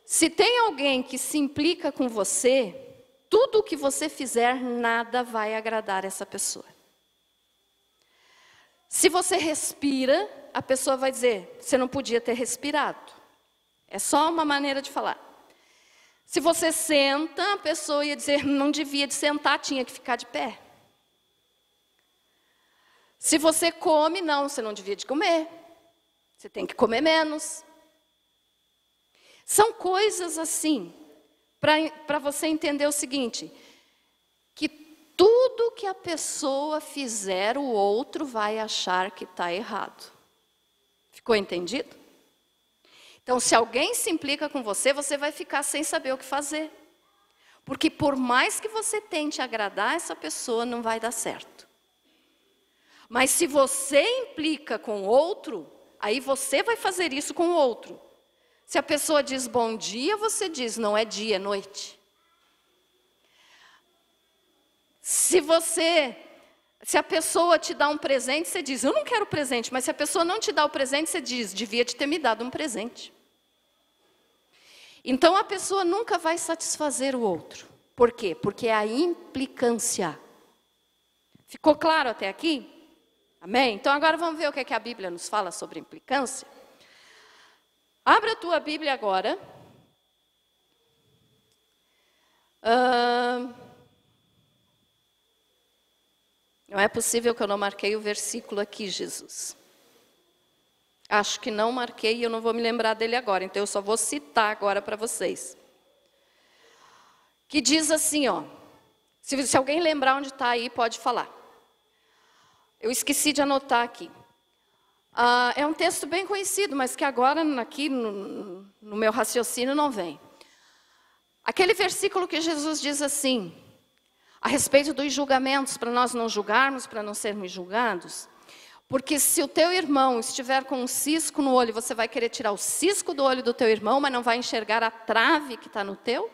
Se tem alguém que se implica com você, tudo o que você fizer, nada vai agradar essa pessoa. Se você respira, a pessoa vai dizer, você não podia ter respirado. É só uma maneira de falar. Se você senta, a pessoa ia dizer, não devia de sentar, tinha que ficar de pé. Se você come, não, você não devia de comer. Você tem que comer menos. São coisas assim, para você entender o seguinte, que tudo que a pessoa fizer, o outro vai achar que está errado. Ficou entendido? Então, se alguém se implica com você, você vai ficar sem saber o que fazer. Porque por mais que você tente agradar essa pessoa, não vai dar certo. Mas se você implica com o outro, aí você vai fazer isso com o outro. Se a pessoa diz bom dia, você diz não é dia, é noite. Se a pessoa te dá um presente, você diz, eu não quero presente. Mas se a pessoa não te dá o presente, você diz, devia te ter me dado um presente. Então a pessoa nunca vai satisfazer o outro. Por quê? Porque é a implicância. Ficou claro até aqui? Amém? Então agora vamos ver o que é que a Bíblia nos fala sobre implicância. Abra a tua Bíblia agora. Não é possível que eu não marquei o versículo aqui, Jesus. Acho que não marquei e eu não vou me lembrar dele agora. Então eu só vou citar agora para vocês. Que diz assim, ó. Se alguém lembrar onde está aí, pode falar. Eu esqueci de anotar aqui. É um texto bem conhecido, mas que agora aqui no meu raciocínio não vem. Aquele versículo que Jesus diz assim, a respeito dos julgamentos, para nós não julgarmos, para não sermos julgados. Porque se o teu irmão estiver com um cisco no olho, você vai querer tirar o cisco do olho do teu irmão, mas não vai enxergar a trave que está no teu?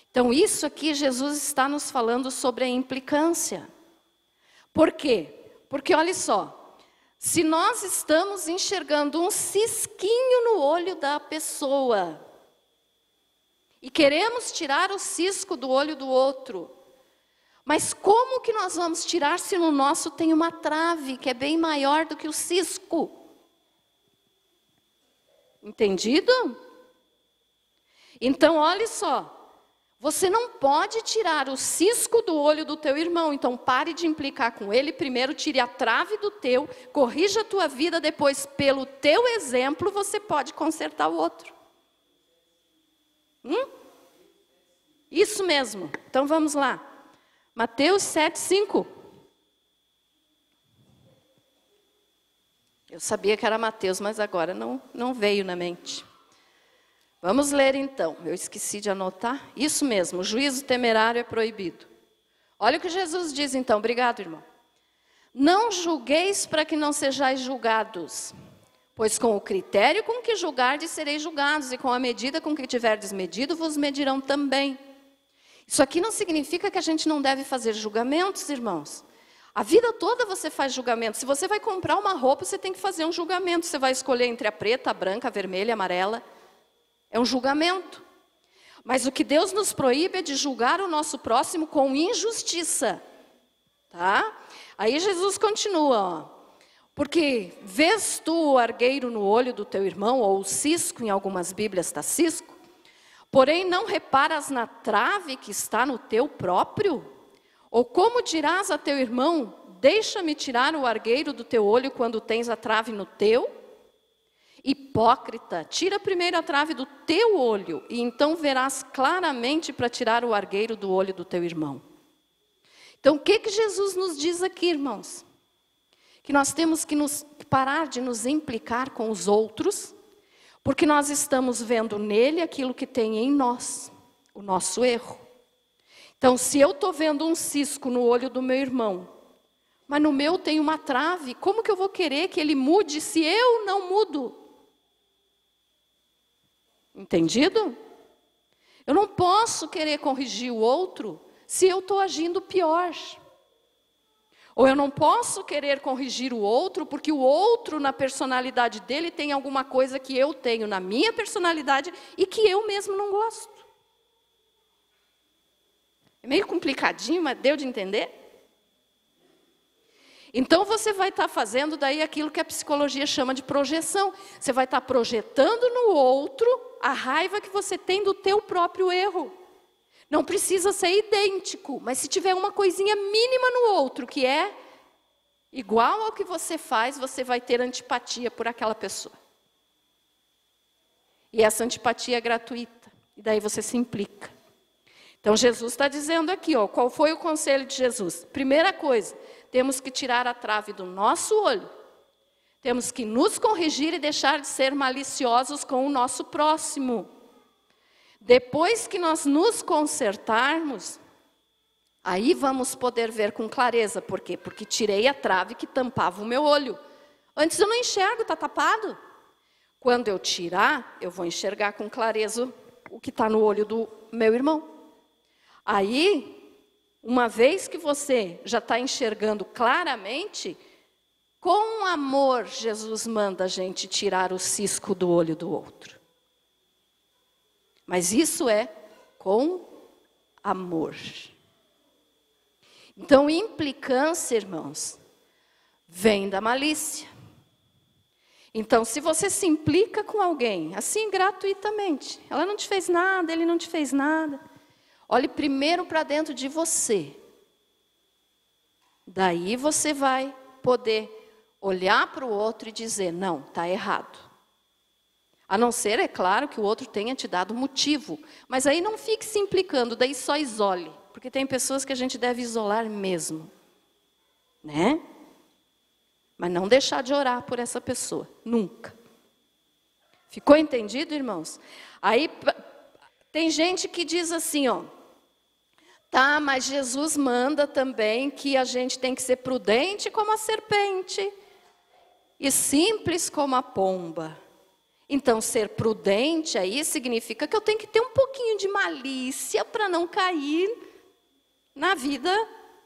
Então isso aqui Jesus está nos falando sobre a implicância. Por quê? Porque olha só. Se nós estamos enxergando um cisquinho no olho da pessoa e queremos tirar o cisco do olho do outro, mas como que nós vamos tirar se no nosso tem uma trave que é bem maior do que o cisco? Entendido? Então, olhe só. Você não pode tirar o cisco do olho do teu irmão. Então, pare de implicar com ele. Primeiro, tire a trave do teu. Corrija a tua vida. Depois, pelo teu exemplo, você pode consertar o outro. Isso mesmo. Então, vamos lá. Mateus 7:5. Eu sabia que era Mateus, mas agora não veio na mente. Vamos ler então. Eu esqueci de anotar. Isso mesmo, o juízo temerário é proibido. Olha o que Jesus diz então. Obrigado, irmão. Não julgueis para que não sejais julgados. Pois com o critério com que julgardes sereis julgados. E com a medida com que tiverdes medido, vos medirão também. Isso aqui não significa que a gente não deve fazer julgamentos, irmãos. A vida toda você faz julgamento. Se você vai comprar uma roupa, você tem que fazer um julgamento. Você vai escolher entre a preta, a branca, a vermelha, a amarela. É um julgamento. Mas o que Deus nos proíbe é de julgar o nosso próximo com injustiça. Tá? Aí Jesus continua. Ó. Porque vês tu o argueiro no olho do teu irmão, ou o cisco, em algumas Bíblias está cisco, porém não reparas na trave que está no teu próprio? Ou como dirás a teu irmão, deixa-me tirar o argueiro do teu olho quando tens a trave no teu? Hipócrita, tira primeiro a trave do teu olho, e então verás claramente para tirar o argueiro do olho do teu irmão. Então, o que Jesus nos diz aqui, irmãos? Que nós temos que parar de nos implicar com os outros, porque nós estamos vendo nele aquilo que tem em nós, o nosso erro. Então, se eu estou vendo um cisco no olho do meu irmão, mas no meu tem uma trave, como que eu vou querer que ele mude se eu não mudo? Entendido? Eu não posso querer corrigir o outro se eu estou agindo pior. Ou eu não posso querer corrigir o outro porque o outro, na personalidade dele, tem alguma coisa que eu tenho na minha personalidade e que eu mesmo não gosto. É meio complicadinho, mas deu de entender? Então você vai estar fazendo daí aquilo que a psicologia chama de projeção. Você vai estar projetando no outro a raiva que você tem do teu próprio erro. Não precisa ser idêntico, mas se tiver uma coisinha mínima no outro que é igual ao que você faz, você vai ter antipatia por aquela pessoa. E essa antipatia é gratuita. E daí você se implica. Então Jesus está dizendo aqui, ó, qual foi o conselho de Jesus? Primeira coisa, temos que tirar a trave do nosso olho. Temos que nos corrigir e deixar de ser maliciosos com o nosso próximo. Depois que nós nos consertarmos, aí vamos poder ver com clareza. Por quê? Porque tirei a trave que tampava o meu olho. Antes eu não enxergo, está tapado. Quando eu tirar, eu vou enxergar com clareza o que está no olho do meu irmão. Aí, uma vez que você já está enxergando claramente, com amor, Jesus manda a gente tirar o cisco do olho do outro. Mas isso é com amor. Então, implicância, irmãos, vem da malícia. Então, se você se implica com alguém, assim gratuitamente, ela não te fez nada, ele não te fez nada, olhe primeiro para dentro de você. Daí você vai poder olhar para o outro e dizer, não, está errado. A não ser, é claro, que o outro tenha te dado motivo. Mas aí não fique se implicando, daí só isole. Porque tem pessoas que a gente deve isolar mesmo. Né? Mas não deixar de orar por essa pessoa, nunca. Ficou entendido, irmãos? Aí tem gente que diz assim, ó. Tá, mas Jesus manda também que a gente tem que ser prudente como a serpente e simples como a pomba. Então, ser prudente aí significa que eu tenho que ter um pouquinho de malícia para não cair na vida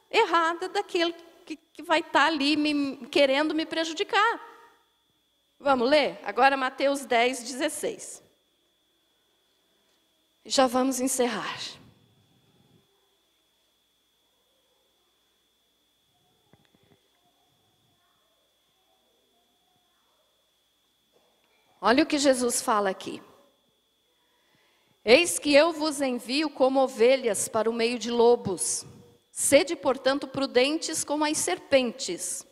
errada daquele que vai estar ali querendo me prejudicar. Vamos ler? Agora Mateus 10:16. Já vamos encerrar. Olha o que Jesus fala aqui. Eis que eu vos envio como ovelhas para o meio de lobos. Sede, portanto, prudentes como as serpentes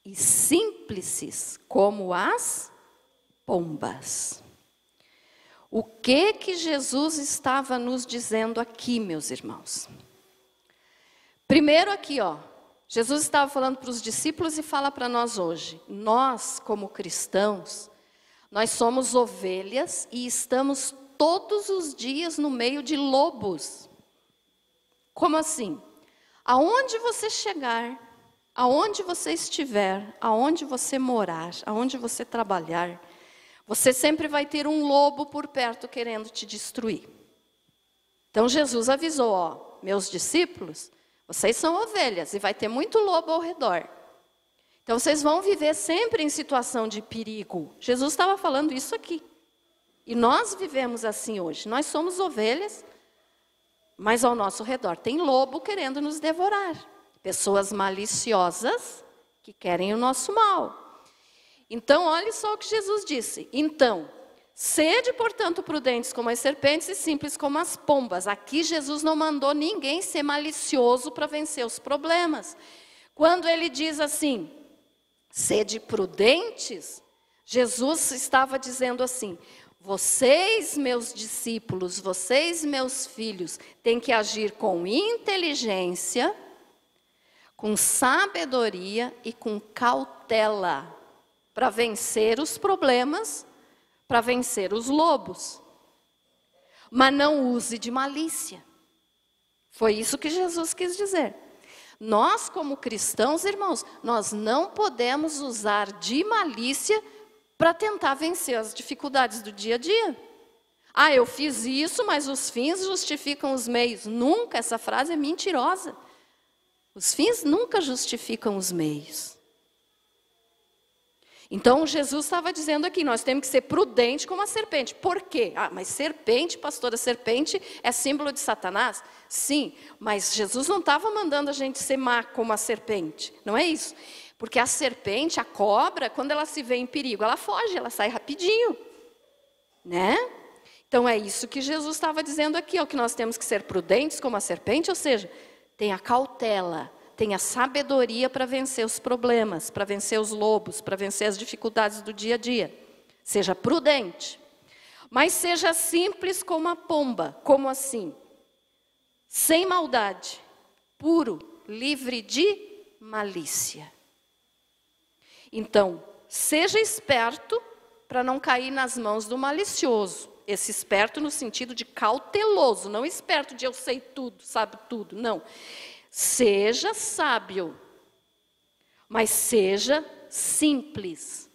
e simples como as pombas. O que Jesus estava nos dizendo aqui, meus irmãos? Primeiro aqui, Jesus estava falando para os discípulos e fala para nós hoje. Nós, como cristãos, nós somos ovelhas e estamos todos os dias no meio de lobos. Como assim? Aonde você chegar, aonde você estiver, aonde você morar, aonde você trabalhar, você sempre vai ter um lobo por perto querendo te destruir. Então Jesus avisou, meus discípulos, vocês são ovelhas e vai ter muito lobo ao redor. Então vocês vão viver sempre em situação de perigo. Jesus estava falando isso aqui. E nós vivemos assim hoje. Nós somos ovelhas, mas ao nosso redor tem lobo querendo nos devorar. Pessoas maliciosas que querem o nosso mal. Então, olha só o que Jesus disse. Então, sede, portanto, prudentes como as serpentes e simples como as pombas. Aqui Jesus não mandou ninguém ser malicioso para vencer os problemas. Quando ele diz assim, sede prudentes, Jesus estava dizendo assim, vocês, meus discípulos, vocês, meus filhos, têm que agir com inteligência, com sabedoria e com cautela para vencer os problemas, para vencer os lobos. Mas não use de malícia. Foi isso que Jesus quis dizer. Nós, como cristãos, irmãos, nós não podemos usar de malícia para tentar vencer as dificuldades do dia a dia. Eu fiz isso, mas os fins justificam os meios. Nunca, essa frase é mentirosa. Os fins nunca justificam os meios. Então, Jesus estava dizendo aqui, nós temos que ser prudentes como a serpente. Por quê? Mas serpente, pastora, serpente é símbolo de Satanás? Sim, mas Jesus não estava mandando a gente ser má como a serpente. Não é isso. Porque a serpente, a cobra, quando ela se vê em perigo, ela foge, ela sai rapidinho. Né? Então, é isso que Jesus estava dizendo aqui, que nós temos que ser prudentes como a serpente, ou seja, tenha cautela. Tenha sabedoria para vencer os problemas, para vencer os lobos, para vencer as dificuldades do dia a dia. Seja prudente. Mas seja simples como a pomba. Como assim? Sem maldade. Puro, livre de malícia. Então, seja esperto para não cair nas mãos do malicioso. Esse esperto no sentido de cauteloso. Não esperto de eu sei tudo, sabe tudo. Não. Seja sábio, mas seja simples,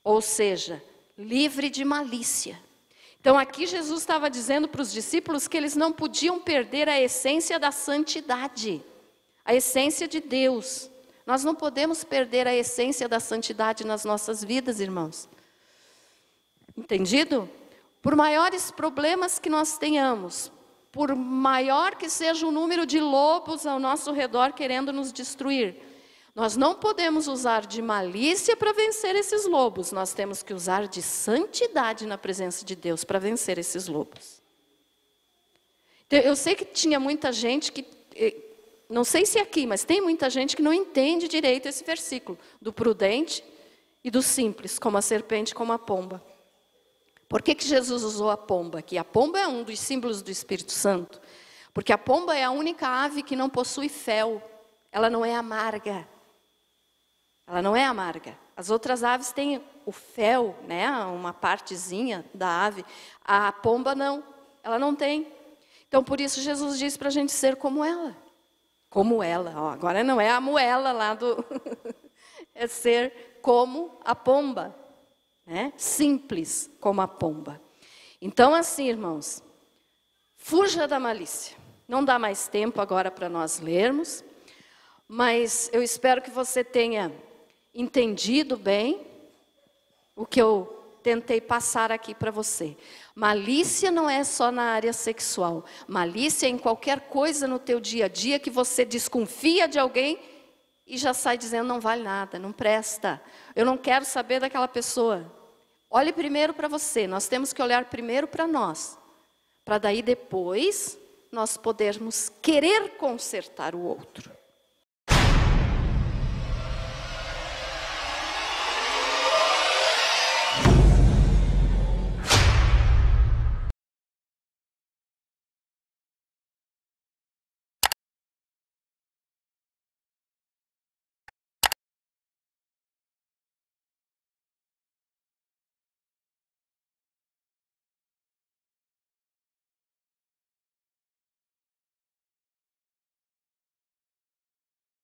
ou seja, livre de malícia. Então aqui Jesus estava dizendo para os discípulos que eles não podiam perder a essência da santidade, a essência de Deus. Nós não podemos perder a essência da santidade nas nossas vidas, irmãos. Entendido? Por maiores problemas que nós tenhamos, por maior que seja o número de lobos ao nosso redor querendo nos destruir, nós não podemos usar de malícia para vencer esses lobos. Nós temos que usar de santidade na presença de Deus para vencer esses lobos. Então, eu sei que tinha muita gente que, não sei se aqui, mas tem muita gente que não entende direito esse versículo, do prudente e do simples, como a serpente, como a pomba. Por que Jesus usou a pomba aqui? A pomba é um dos símbolos do Espírito Santo. Porque a pomba é a única ave que não possui fel. Ela não é amarga. Ela não é amarga. As outras aves têm o fel, né? Uma partezinha da ave. A pomba não. Ela não tem. Então, por isso, Jesus diz para a gente ser como ela. Como ela. Agora não é a moela lá do... é ser como a pomba. Né? Simples como a pomba. Então assim, irmãos, fuja da malícia. Não dá mais tempo agora para nós lermos, mas eu espero que você tenha entendido bem o que eu tentei passar aqui para você. Malícia não é só na área sexual. Malícia é em qualquer coisa no teu dia a dia que você desconfia de alguém e já sai dizendo não vale nada, não presta. Eu não quero saber daquela pessoa. Olhe primeiro para você, nós temos que olhar primeiro para nós, para daí depois nós podermos querer consertar o outro.